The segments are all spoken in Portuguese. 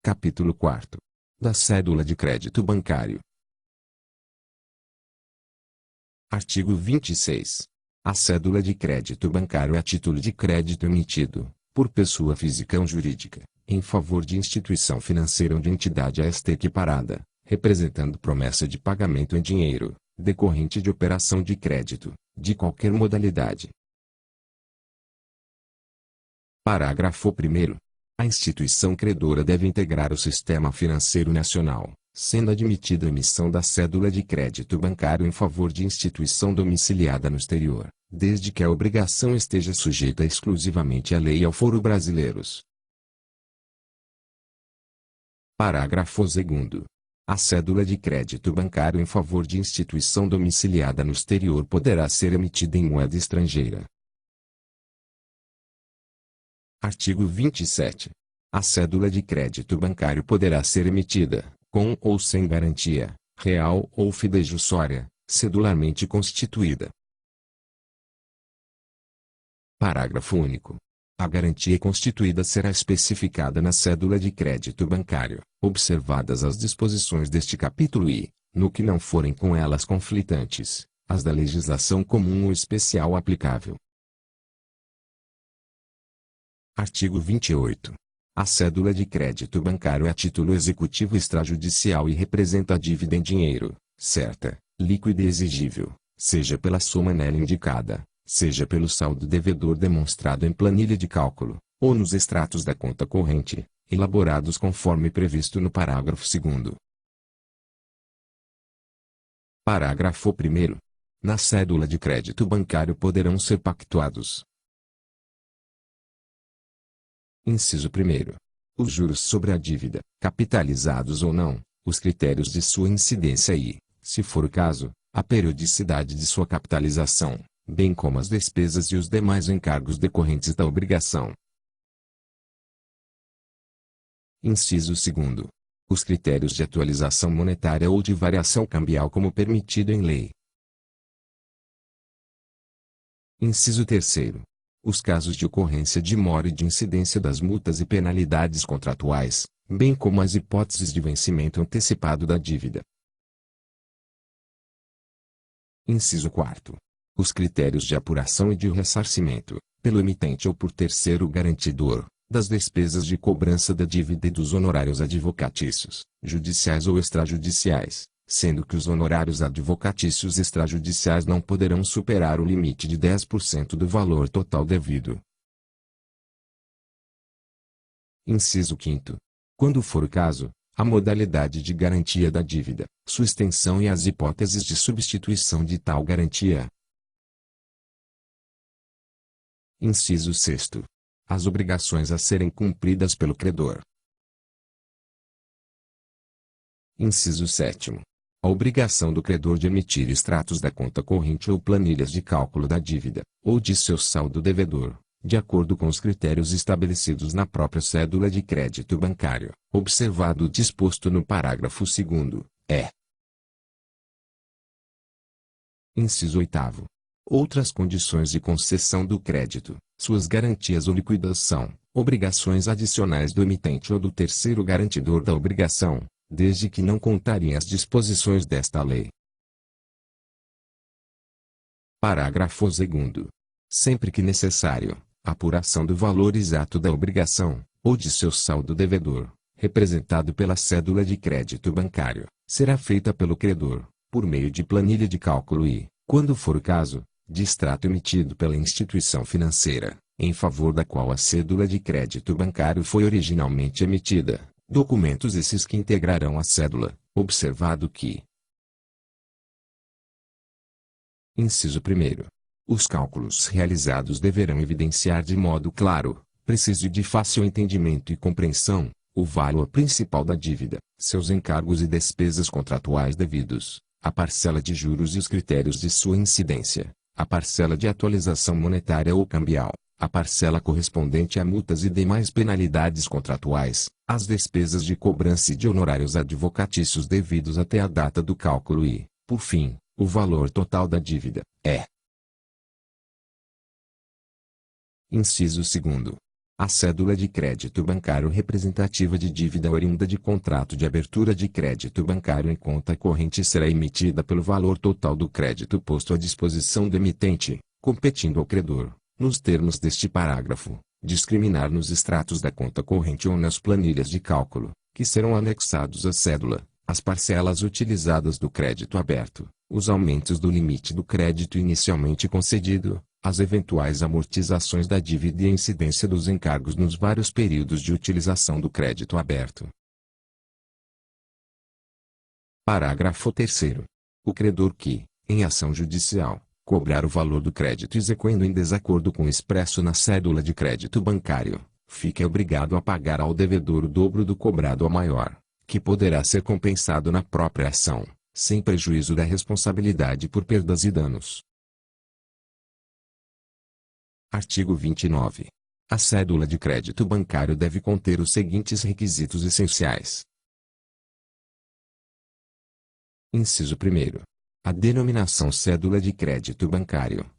Capítulo 4. Da cédula de crédito bancário. Artigo 26. A cédula de crédito bancário é título de crédito emitido, por pessoa física ou jurídica, em favor de instituição financeira ou de entidade a esta equiparada, representando promessa de pagamento em dinheiro, decorrente de operação de crédito, de qualquer modalidade. Parágrafo 1º. A instituição credora deve integrar o sistema financeiro nacional, sendo admitida a emissão da cédula de crédito bancário em favor de instituição domiciliada no exterior, desde que a obrigação esteja sujeita exclusivamente à lei e ao foro brasileiros. Parágrafo 2º. A cédula de crédito bancário em favor de instituição domiciliada no exterior poderá ser emitida em moeda estrangeira. Artigo 27. A cédula de crédito bancário poderá ser emitida, com ou sem garantia, real ou fidejussória, cedularmente constituída. Parágrafo único. A garantia constituída será especificada na cédula de crédito bancário, observadas as disposições deste capítulo e, no que não forem com elas conflitantes, as da legislação comum ou especial aplicável. Artigo 28. A cédula de crédito bancário é título executivo extrajudicial e representa a dívida em dinheiro, certa, líquida e exigível, seja pela soma nela indicada, seja pelo saldo devedor demonstrado em planilha de cálculo, ou nos extratos da conta corrente, elaborados conforme previsto no parágrafo 2º. Parágrafo 1º. Na cédula de crédito bancário poderão ser pactuados: Inciso 1º. Os juros sobre a dívida, capitalizados ou não, os critérios de sua incidência e, se for o caso, a periodicidade de sua capitalização, bem como as despesas e os demais encargos decorrentes da obrigação. Inciso 2º. Os critérios de atualização monetária ou de variação cambial como permitido em lei. Inciso 3º. Os casos de ocorrência de mora e de incidência das multas e penalidades contratuais, bem como as hipóteses de vencimento antecipado da dívida. Inciso 4º. Os critérios de apuração e de ressarcimento, pelo emitente ou por terceiro garantidor, das despesas de cobrança da dívida e dos honorários advocatícios, judiciais ou extrajudiciais, sendo que os honorários advocatícios extrajudiciais não poderão superar o limite de 10% do valor total devido. Inciso 5º. Quando for o caso, a modalidade de garantia da dívida, sua extensão e as hipóteses de substituição de tal garantia. Inciso 6º. As obrigações a serem cumpridas pelo credor. Inciso 7º. A obrigação do credor de emitir extratos da conta corrente ou planilhas de cálculo da dívida, ou de seu saldo devedor, de acordo com os critérios estabelecidos na própria cédula de crédito bancário, observado o disposto no parágrafo 2º, é. Inciso 8º. Outras condições de concessão do crédito, suas garantias ou liquidação, obrigações adicionais do emitente ou do terceiro garantidor da obrigação, desde que não contrariem as disposições desta lei. Parágrafo 2º. Sempre que necessário, a apuração do valor exato da obrigação, ou de seu saldo devedor, representado pela cédula de crédito bancário, será feita pelo credor, por meio de planilha de cálculo e, quando for o caso, de extrato emitido pela instituição financeira, em favor da qual a cédula de crédito bancário foi originalmente emitida. Documentos esses que integrarão a cédula, observado que: Inciso 1º. Os cálculos realizados deverão evidenciar de modo claro, preciso e de fácil entendimento e compreensão, o valor principal da dívida, seus encargos e despesas contratuais devidos, a parcela de juros e os critérios de sua incidência, a parcela de atualização monetária ou cambial, a parcela correspondente a multas e demais penalidades contratuais, as despesas de cobrança e de honorários advocatícios devidos até a data do cálculo e, por fim, o valor total da dívida, é. Inciso 2º. A cédula de crédito bancário representativa de dívida oriunda de contrato de abertura de crédito bancário em conta corrente será emitida pelo valor total do crédito posto à disposição do emitente, competindo ao credor, nos termos deste parágrafo, discriminar nos extratos da conta corrente ou nas planilhas de cálculo, que serão anexados à cédula, as parcelas utilizadas do crédito aberto, os aumentos do limite do crédito inicialmente concedido, as eventuais amortizações da dívida e a incidência dos encargos nos vários períodos de utilização do crédito aberto. Parágrafo 3º. O credor que, em ação judicial, cobrar o valor do crédito exequendo em desacordo com o expresso na cédula de crédito bancário, fica obrigado a pagar ao devedor o dobro do cobrado ou maior, que poderá ser compensado na própria ação, sem prejuízo da responsabilidade por perdas e danos. Artigo 29. A cédula de crédito bancário deve conter os seguintes requisitos essenciais. Inciso 1º. A denominação cédula de crédito bancário.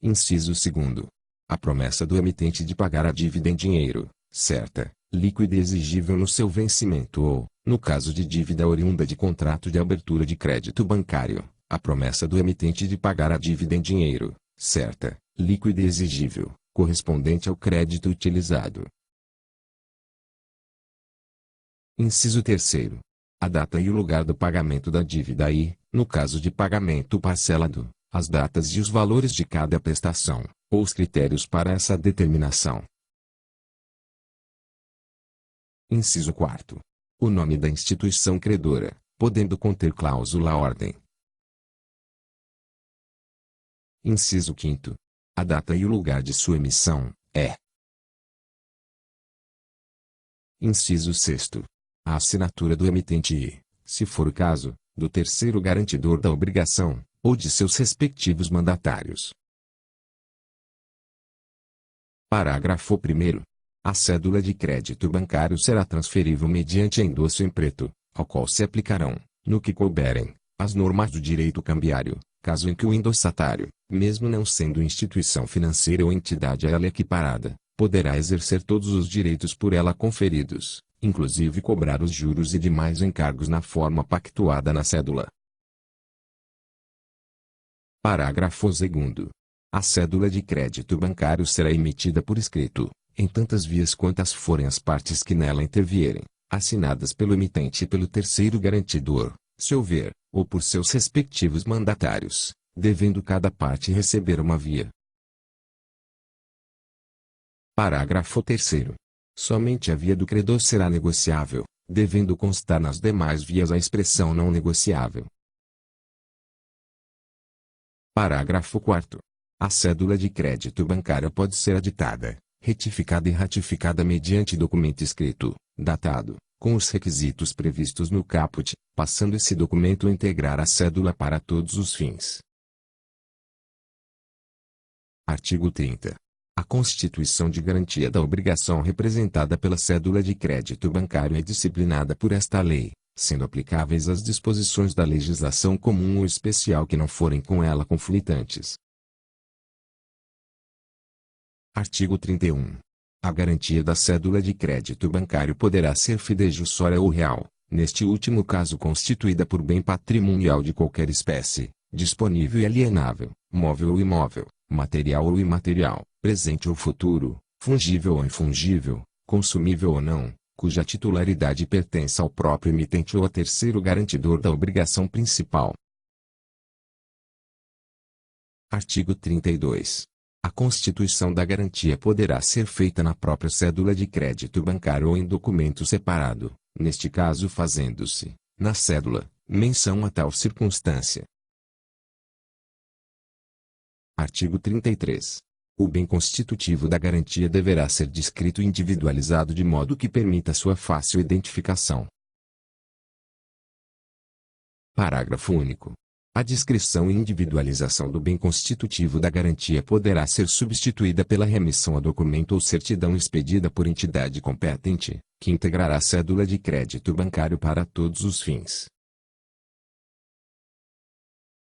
Inciso 2º. A promessa do emitente de pagar a dívida em dinheiro, certa, líquida e exigível no seu vencimento ou, no caso de dívida oriunda de contrato de abertura de crédito bancário, a promessa do emitente de pagar a dívida em dinheiro, certa, líquida e exigível, correspondente ao crédito utilizado. Inciso 3º. A data e o lugar do pagamento da dívida e, no caso de pagamento parcelado, as datas e os valores de cada prestação, ou os critérios para essa determinação. Inciso 4º. O nome da instituição credora, podendo conter cláusula ordem. Inciso 5º. A data e o lugar de sua emissão, Inciso 6º. A assinatura do emitente e, se for o caso, do terceiro garantidor da obrigação, ou de seus respectivos mandatários. Parágrafo 1º. A cédula de crédito bancário será transferível mediante endosso em preto, ao qual se aplicarão, no que couberem, as normas do direito cambiário, caso em que o endossatário, mesmo não sendo instituição financeira ou entidade a ela equiparada, poderá exercer todos os direitos por ela conferidos, inclusive cobrar os juros e demais encargos na forma pactuada na cédula. Parágrafo 2º. A cédula de crédito bancário será emitida por escrito, em tantas vias quantas forem as partes que nela intervierem, assinadas pelo emitente e pelo terceiro garantidor, se houver, ou por seus respectivos mandatários, devendo cada parte receber uma via. Parágrafo 3º. Somente a via do credor será negociável, devendo constar nas demais vias a expressão não negociável. Parágrafo 4º. A cédula de crédito bancário pode ser aditada, retificada e ratificada mediante documento escrito, datado, com os requisitos previstos no caput, passando esse documento a integrar a cédula para todos os fins. Artigo 30. A constituição de garantia da obrigação representada pela cédula de crédito bancário é disciplinada por esta lei, sendo aplicáveis as disposições da legislação comum ou especial que não forem com ela conflitantes. Artigo 31. A garantia da cédula de crédito bancário poderá ser fidejussória ou real, neste último caso constituída por bem patrimonial de qualquer espécie, disponível e alienável, móvel ou imóvel, material ou imaterial, presente ou futuro, fungível ou infungível, consumível ou não, cuja titularidade pertence ao próprio emitente ou a terceiro garantidor da obrigação principal. Artigo 32. A constituição da garantia poderá ser feita na própria cédula de crédito bancário ou em documento separado, neste caso fazendo-se, na cédula, menção a tal circunstância. Artigo 33. O bem constitutivo da garantia deverá ser descrito e individualizado de modo que permita sua fácil identificação. Parágrafo único. A descrição e individualização do bem constitutivo da garantia poderá ser substituída pela remissão a documento ou certidão expedida por entidade competente, que integrará a cédula de crédito bancário para todos os fins.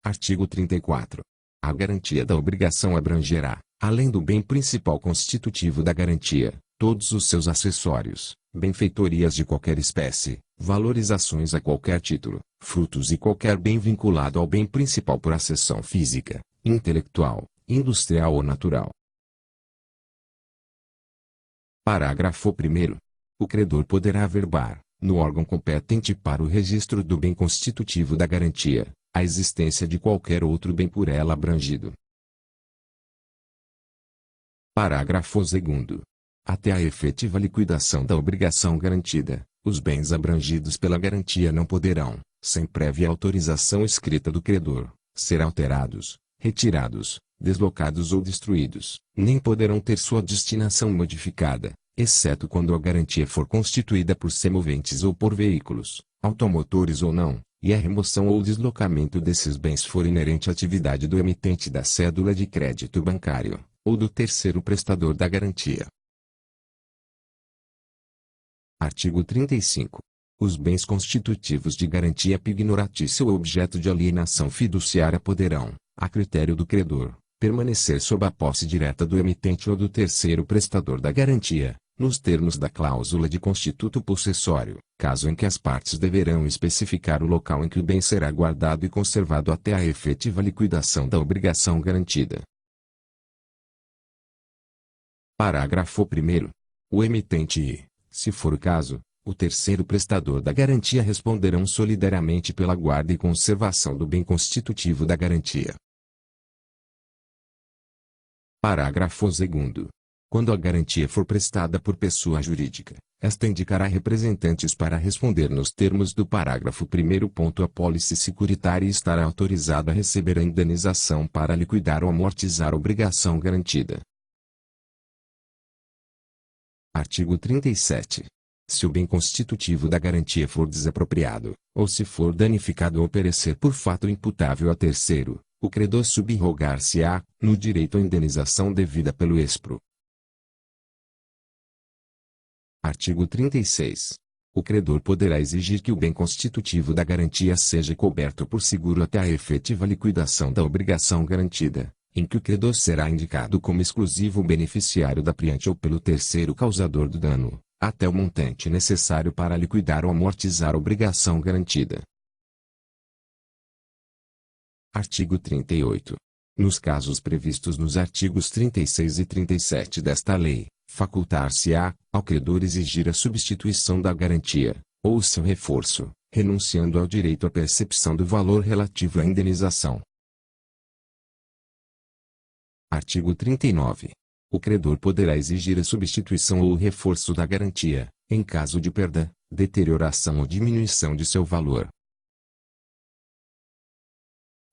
Artigo 34. A garantia da obrigação abrangerá, além do bem principal constitutivo da garantia, todos os seus acessórios, benfeitorias de qualquer espécie, valorizações a qualquer título, frutos e qualquer bem vinculado ao bem principal por acessão física, intelectual, industrial ou natural. Parágrafo 1º. O credor poderá averbar, no órgão competente para o registro do bem constitutivo da garantia, a existência de qualquer outro bem por ela abrangido. Parágrafo 2º. Até a efetiva liquidação da obrigação garantida, os bens abrangidos pela garantia não poderão, sem prévia autorização escrita do credor, ser alterados, retirados, deslocados ou destruídos, nem poderão ter sua destinação modificada, exceto quando a garantia for constituída por semoventes ou por veículos, automotores ou não, e a remoção ou deslocamento desses bens for inerente à atividade do emitente da cédula de crédito bancário, ou do terceiro prestador da garantia. Artigo 35. Os bens constitutivos de garantia pignoratícia ou objeto de alienação fiduciária poderão, a critério do credor, permanecer sob a posse direta do emitente ou do terceiro prestador da garantia, nos termos da cláusula de constituto possessório, caso em que as partes deverão especificar o local em que o bem será guardado e conservado até a efetiva liquidação da obrigação garantida. Parágrafo 1º. O emitente e, se for o caso, o terceiro prestador da garantia responderão solidariamente pela guarda e conservação do bem constitutivo da garantia. Parágrafo 2º. Quando a garantia for prestada por pessoa jurídica, esta indicará representantes para responder nos termos do parágrafo 1º. A pólice securitária estará autorizada a receber a indenização para liquidar ou amortizar a obrigação garantida. Artigo 37. Se o bem constitutivo da garantia for desapropriado, ou se for danificado ou perecer por fato imputável a terceiro, o credor subrogar-se-á, no direito à indenização devida pelo expro. Artigo 36. O credor poderá exigir que o bem constitutivo da garantia seja coberto por seguro até a efetiva liquidação da obrigação garantida, em que o credor será indicado como exclusivo beneficiário da pliante ou pelo terceiro causador do dano, até o montante necessário para liquidar ou amortizar a obrigação garantida. Artigo 38. Nos casos previstos nos artigos 36 e 37 desta lei, facultar-se-á, ao credor exigir a substituição da garantia, ou o seu reforço, renunciando ao direito à percepção do valor relativo à indenização. Artigo 39. O credor poderá exigir a substituição ou o reforço da garantia, em caso de perda, deterioração ou diminuição de seu valor.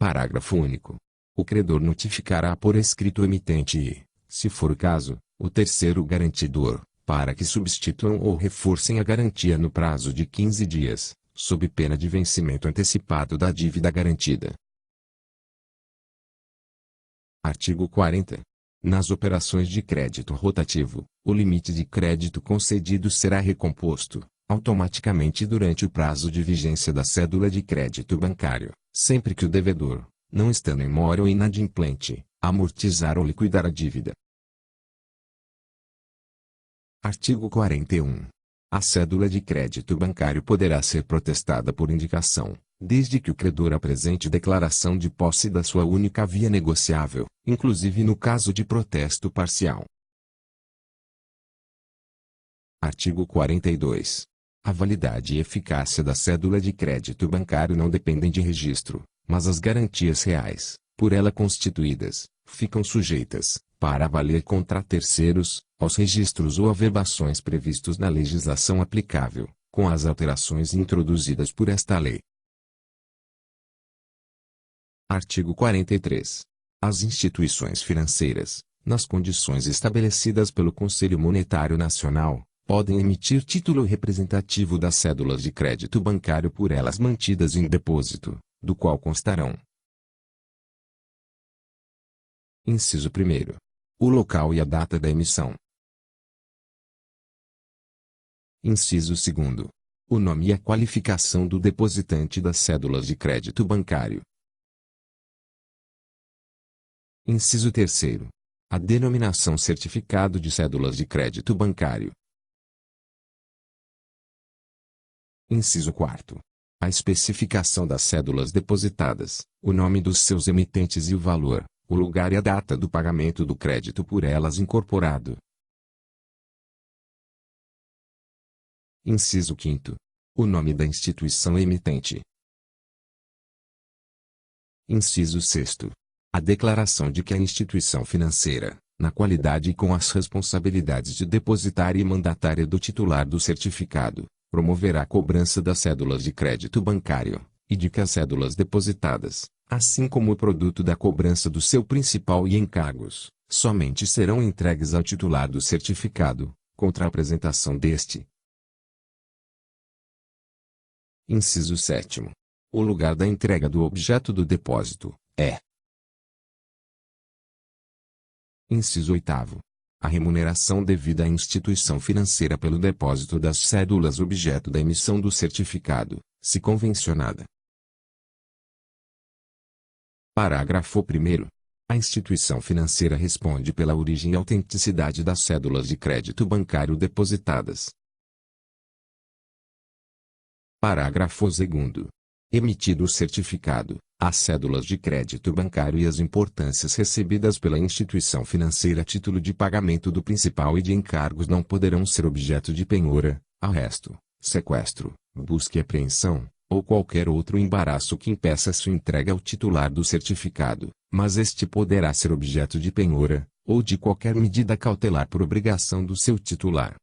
Parágrafo único. O credor notificará por escrito o emitente e, se for o caso, o terceiro garantidor, para que substituam ou reforcem a garantia no prazo de 15 dias, sob pena de vencimento antecipado da dívida garantida. Artigo 40. Nas operações de crédito rotativo, o limite de crédito concedido será recomposto, automaticamente durante o prazo de vigência da cédula de crédito bancário, sempre que o devedor, não estando em mora ou inadimplente, amortizar ou liquidar a dívida. Artigo 41. A cédula de crédito bancário poderá ser protestada por indicação, desde que o credor apresente declaração de posse da sua única via negociável, inclusive no caso de protesto parcial. Artigo 42. A validade e eficácia da cédula de crédito bancário não dependem de registro, mas as garantias reais, por ela constituídas, ficam sujeitas, para valer contra terceiros, aos registros ou averbações previstos na legislação aplicável, com as alterações introduzidas por esta lei. Artigo 43. As instituições financeiras, nas condições estabelecidas pelo Conselho Monetário Nacional, podem emitir título representativo das cédulas de crédito bancário por elas mantidas em depósito, do qual constarão: Inciso 1º. O local e a data da emissão. Inciso 2º. O nome e a qualificação do depositante das cédulas de crédito bancário. Inciso 3º. A denominação certificado de cédulas de crédito bancário. Inciso 4º. A especificação das cédulas depositadas, o nome dos seus emitentes e o valor, o lugar e a data do pagamento do crédito por elas incorporado. Inciso 5º. O nome da instituição emitente. Inciso 6º. A declaração de que a instituição financeira, na qualidade e com as responsabilidades de depositária e mandatária do titular do certificado, promoverá a cobrança das cédulas de crédito bancário, e de que as cédulas depositadas, assim como o produto da cobrança do seu principal e encargos, somente serão entregues ao titular do certificado, contra a apresentação deste. Inciso 7º. O lugar da entrega do objeto do depósito, é. Inciso 8º. A remuneração devida à instituição financeira pelo depósito das cédulas objeto da emissão do certificado, se convencionada. Parágrafo 1º. A instituição financeira responde pela origem e autenticidade das cédulas de crédito bancário depositadas. Parágrafo 2º. Emitido o certificado, as cédulas de crédito bancário e as importâncias recebidas pela instituição financeira a título de pagamento do principal e de encargos não poderão ser objeto de penhora, arresto, sequestro, busca e apreensão, ou qualquer outro embaraço que impeça sua entrega ao titular do certificado, mas este poderá ser objeto de penhora, ou de qualquer medida cautelar por obrigação do seu titular.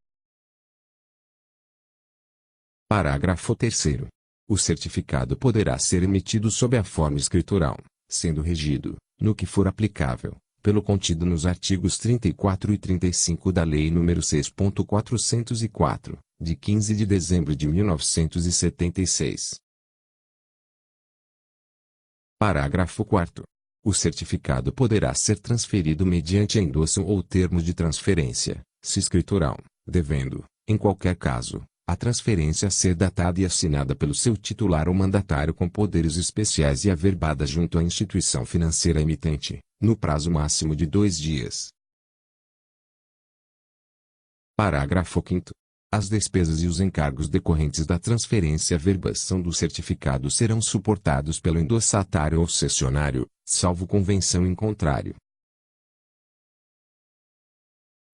Parágrafo 3º. O certificado poderá ser emitido sob a forma escritural, sendo regido, no que for aplicável, pelo contido nos artigos 34 e 35 da Lei nº 6.404, de 15 de dezembro de 1976. Parágrafo 4º. O certificado poderá ser transferido mediante endosso ou termo de transferência, se escritural, devendo, em qualquer caso, a transferência ser datada e assinada pelo seu titular ou mandatário com poderes especiais e averbada junto à instituição financeira emitente, no prazo máximo de 2 dias. Parágrafo 5º. As despesas e os encargos decorrentes da transferência e averbação do certificado serão suportados pelo endossatário ou cessionário, salvo convenção em contrário.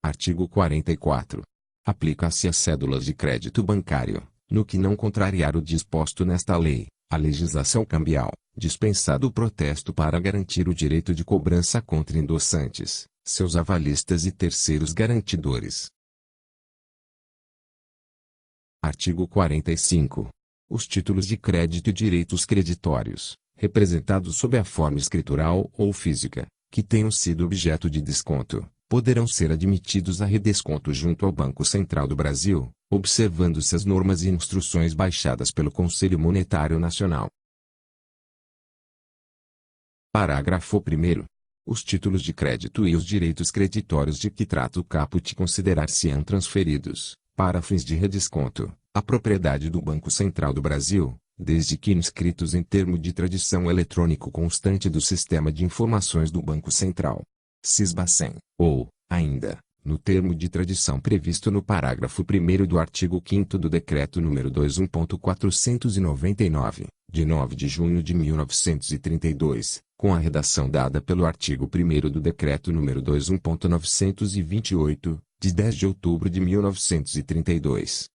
Artigo 44. Aplica-se às cédulas de crédito bancário, no que não contrariar o disposto nesta lei, a legislação cambial, dispensado o protesto para garantir o direito de cobrança contra endossantes, seus avalistas e terceiros garantidores. Artigo 45. Os títulos de crédito e direitos creditórios, representados sob a forma escritural ou física, que tenham sido objeto de desconto, poderão ser admitidos a redesconto junto ao Banco Central do Brasil, observando-se as normas e instruções baixadas pelo Conselho Monetário Nacional. Parágrafo 1º. Os títulos de crédito e os direitos creditórios de que trata o caput considerar-se-ão transferidos, para fins de redesconto, à propriedade do Banco Central do Brasil, desde que inscritos em termo de tradição eletrônico constante do Sistema de Informações do Banco Central. Sisbacen, ou, ainda, no termo de tradição previsto no parágrafo 1º do artigo 5º do Decreto nº 21.499, de 9 de junho de 1932, com a redação dada pelo artigo 1º do Decreto nº 21.928, de 10 de outubro de 1932.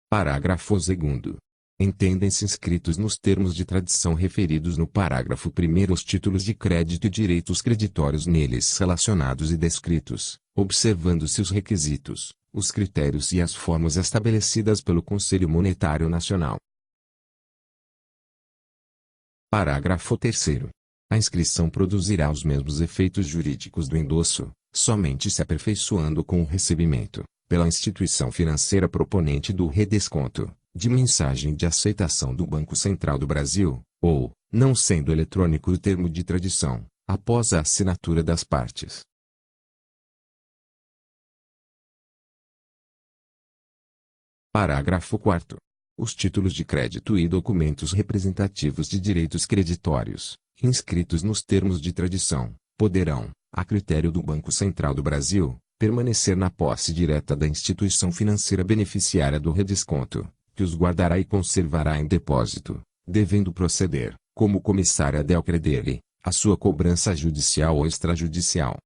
Parágrafo 2º. Entendem-se inscritos nos termos de tradição referidos no parágrafo 1º os títulos de crédito e direitos creditórios neles relacionados e descritos, observando-se os requisitos, os critérios e as formas estabelecidas pelo Conselho Monetário Nacional. Parágrafo 3º. A inscrição produzirá os mesmos efeitos jurídicos do endosso, somente se aperfeiçoando com o recebimento, pela instituição financeira proponente do redesconto, de mensagem de aceitação do Banco Central do Brasil, ou, não sendo eletrônico o termo de tradição, após a assinatura das partes. Parágrafo 4º. Os títulos de crédito e documentos representativos de direitos creditórios, inscritos nos termos de tradição, poderão, a critério do Banco Central do Brasil, permanecer na posse direta da instituição financeira beneficiária do redesconto, que os guardará e conservará em depósito, devendo proceder, como comissária del credere, a sua cobrança judicial ou extrajudicial.